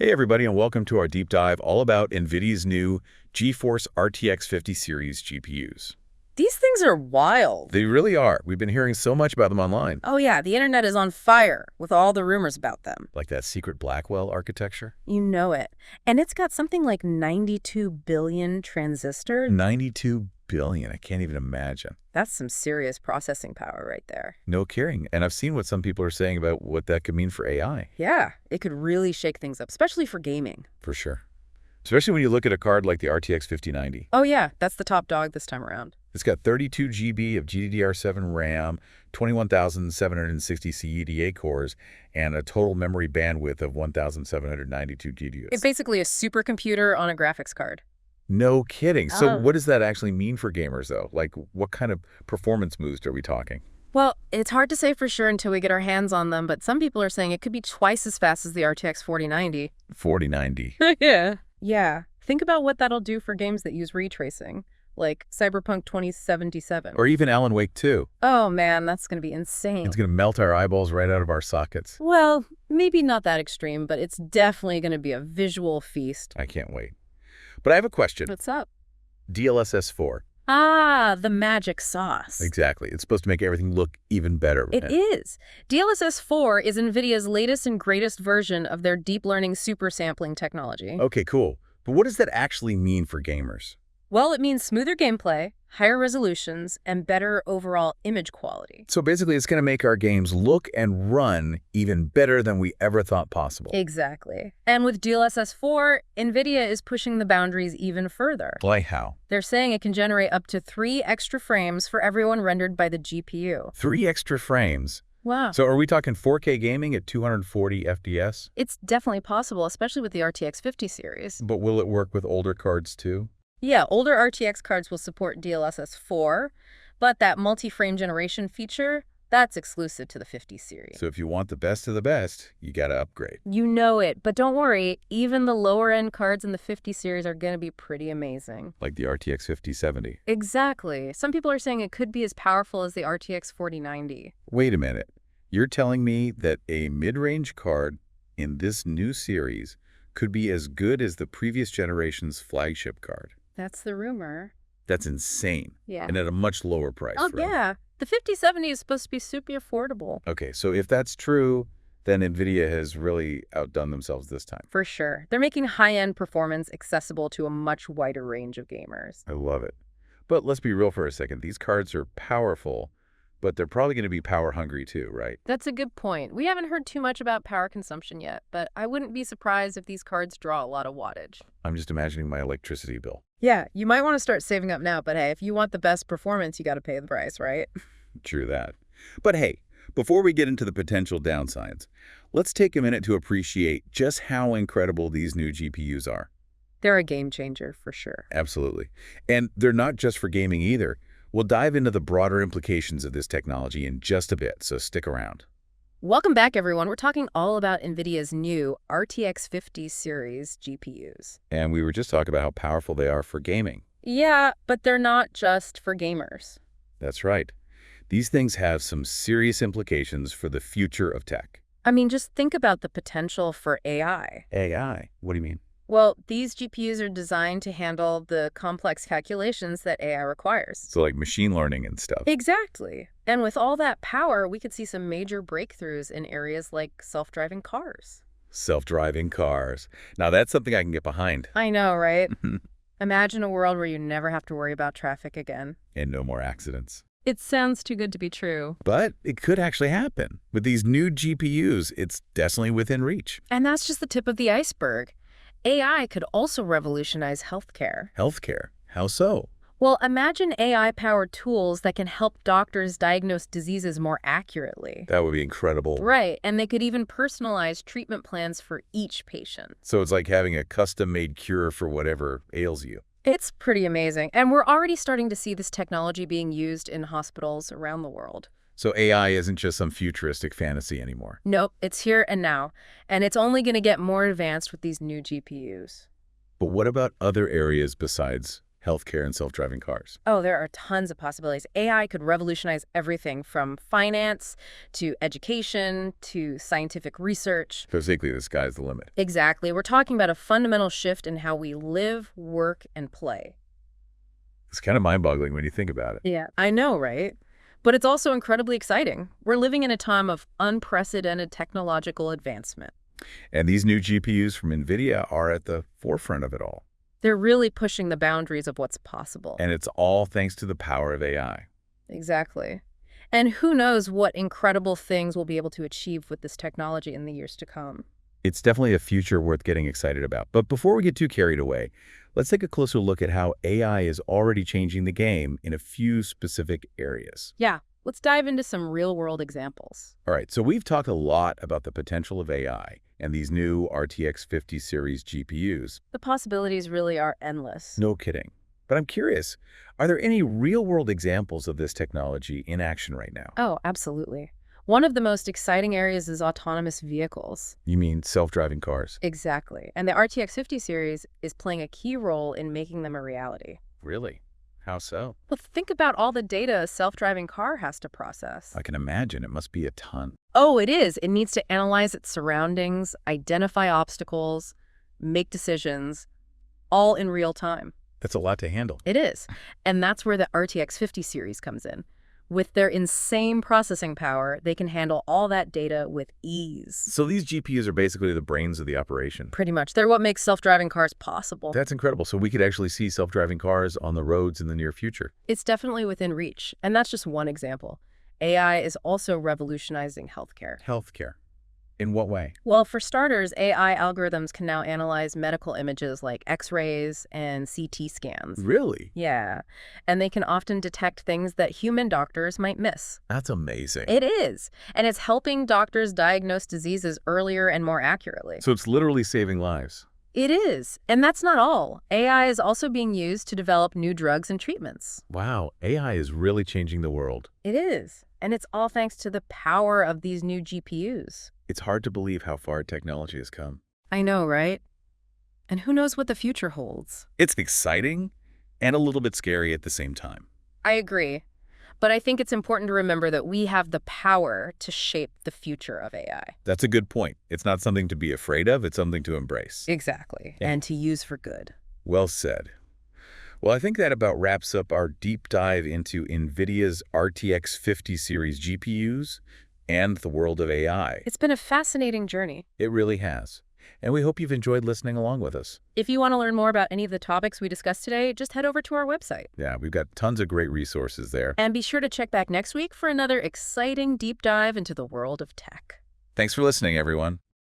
Hey everybody, and welcome to our deep dive all about NVIDIA's new GeForce RTX 50 series GPUs. These things are wild. They really are. We've been hearing so much about them online. Oh yeah, the internet is on fire with all the rumors about them. Like that secret Blackwell architecture. You know it. And it's got something like 92 billion transistors. 92 billion. I can't even imagine. That's some serious processing power right there. No kidding. And I've seen what some people are saying about what that could mean for AI. Yeah, it could really shake things up, especially for gaming. For sure. Especially when you look at a card like the RTX 5090. Oh yeah, that's the top dog this time around. It's got 32 GB of GDDR7 RAM, 21,760 CUDA cores, and a total memory bandwidth of 1,792 GPUs. It's basically a supercomputer on a graphics card. No kidding. So what does that actually mean for gamers, though? Like, what kind of performance boost are we talking? Well, it's hard to say for sure until we get our hands on them, but some people are saying it could be twice as fast as the RTX 4090. 4090. Yeah. Yeah. Think about what that'll do for games that use ray tracing, like Cyberpunk 2077. Or even Alan Wake 2. Oh man, that's going to be insane. It's going to melt our eyeballs right out of our sockets. Well, maybe not that extreme, but it's definitely going to be a visual feast. I can't wait. But I have a question. What's up? DLSS 4. Ah, the magic sauce. Exactly. It's supposed to make everything look even better. It is. DLSS 4 is NVIDIA's latest and greatest version of their deep learning super sampling technology. Okay, cool. But what does that actually mean for gamers? Well, it means smoother gameplay, higher resolutions, and better overall image quality. So basically, it's going to make our games look and run even better than we ever thought possible. Exactly. And with DLSS 4, NVIDIA is pushing the boundaries even further. Like how? They're saying it can generate up to 3 extra frames for everyone rendered by the GPU. 3 extra frames? Wow. So are we talking 4K gaming at 240 FPS? It's definitely possible, especially with the RTX 50 series. But will it work with older cards too? Yeah, older RTX cards will support DLSS 4, but that multi-frame generation feature, that's exclusive to the 50 series. So if you want the best of the best, you gotta upgrade. You know it, but don't worry, even the lower-end cards in the 50 series are going to be pretty amazing. Like the RTX 5070. Exactly. Some people are saying it could be as powerful as the RTX 4090. Wait a minute. You're telling me that a mid-range card in this new series could be as good as the previous generation's flagship card? That's the rumor. That's insane. Yeah. And at a much lower price, Oh, right? yeah. The 5070 is supposed to be super affordable. Okay, so if that's true, then NVIDIA has really outdone themselves this time. For sure. They're making high-end performance accessible to a much wider range of gamers. I love it. But let's be real for a second. These cards are powerful, but they're probably going to be power hungry too, right? That's a good point. We haven't heard too much about power consumption yet, but I wouldn't be surprised if these cards draw a lot of wattage. I'm just imagining my electricity bill. Yeah, you might want to start saving up now, but hey, if you want the best performance, you got to pay the price, right? True that. But hey, before we get into the potential downsides, let's take a minute to appreciate just how incredible these new GPUs are. They're a game changer for sure. Absolutely. And they're not just for gaming either. We'll dive into the broader implications of this technology in just a bit, so stick around. Welcome back, everyone. We're talking all about NVIDIA's new RTX 50 series GPUs. And we were just talking about how powerful they are for gaming. Yeah, but they're not just for gamers. That's right. These things have some serious implications for the future of tech. I mean, just think about the potential for AI. AI? What do you mean? Well, these GPUs are designed to handle the complex calculations that AI requires. So like machine learning and stuff. Exactly. And with all that power, we could see some major breakthroughs in areas like self-driving cars. Self-driving cars. Now that's something I can get behind. I know, right? Imagine a world where you never have to worry about traffic again. And no more accidents. It sounds too good to be true. But it could actually happen. With these new GPUs, it's definitely within reach. And that's just the tip of the iceberg. AI could also revolutionize healthcare. Healthcare? How so? Well, imagine AI-powered tools that can help doctors diagnose diseases more accurately. That would be incredible. Right, and they could even personalize treatment plans for each patient. So it's like having a custom-made cure for whatever ails you. It's pretty amazing, and we're already starting to see this technology being used in hospitals around the world. So AI isn't just some futuristic fantasy anymore. Nope, it's here and now, and it's only going to get more advanced with these new GPUs. But what about other areas besides healthcare, and self-driving cars. Oh, there are tons of possibilities. AI could revolutionize everything from finance to education to scientific research. Basically, the sky's the limit. Exactly. We're talking about a fundamental shift in how we live, work, and play. It's kind of mind-boggling when you think about it. Yeah, I know, right? But it's also incredibly exciting. We're living in a time of unprecedented technological advancement. And these new GPUs from NVIDIA are at the forefront of it all. They're really pushing the boundaries of what's possible. And it's all thanks to the power of AI. Exactly. And who knows what incredible things we'll be able to achieve with this technology in the years to come. It's definitely a future worth getting excited about. But before we get too carried away, let's take a closer look at how AI is already changing the game in a few specific areas. Yeah, let's dive into some real-world examples. All right, so we've talked a lot about the potential of AI and these new RTX 50 series GPUs. The possibilities really are endless. No kidding. But I'm curious, are there any real-world examples of this technology in action right now? Oh, absolutely. One of the most exciting areas is autonomous vehicles. You mean self-driving cars? Exactly. And the RTX 50 series is playing a key role in making them a reality. Really? How so? Well, think about all the data a self-driving car has to process. I can imagine. It must be a ton. Oh, it is. It needs to analyze its surroundings, identify obstacles, make decisions, all in real time. That's a lot to handle. It is. And that's where the RTX 50 series comes in. With their insane processing power, they can handle all that data with ease. So these GPUs are basically the brains of the operation. Pretty much. They're what makes self-driving cars possible. That's incredible. So we could actually see self-driving cars on the roads in the near future. It's definitely within reach. And that's just one example. AI is also revolutionizing healthcare. Healthcare. In what way? Well, for starters, AI algorithms can now analyze medical images like X-rays and CT scans. Really? Yeah. And they can often detect things that human doctors might miss. That's amazing. It is. And it's helping doctors diagnose diseases earlier and more accurately. So it's literally saving lives. It is. And that's not all. AI is also being used to develop new drugs and treatments. Wow, AI is really changing the world. It is. And it's all thanks to the power of these new GPUs. It's hard to believe how far technology has come. I know, right? And who knows what the future holds? It's exciting and a little bit scary at the same time. I agree. But I think it's important to remember that we have the power to shape the future of AI. That's a good point. It's not something to be afraid of. It's something to embrace. Exactly. Yeah. And to use for good. Well said. Well, I think that about wraps up our deep dive into NVIDIA's RTX 50 series GPUs and the world of AI. It's been a fascinating journey. It really has. And we hope you've enjoyed listening along with us. If you want to learn more about any of the topics we discussed today, just head over to our website. Yeah, we've got tons of great resources there. And be sure to check back next week for another exciting deep dive into the world of tech. Thanks for listening, everyone.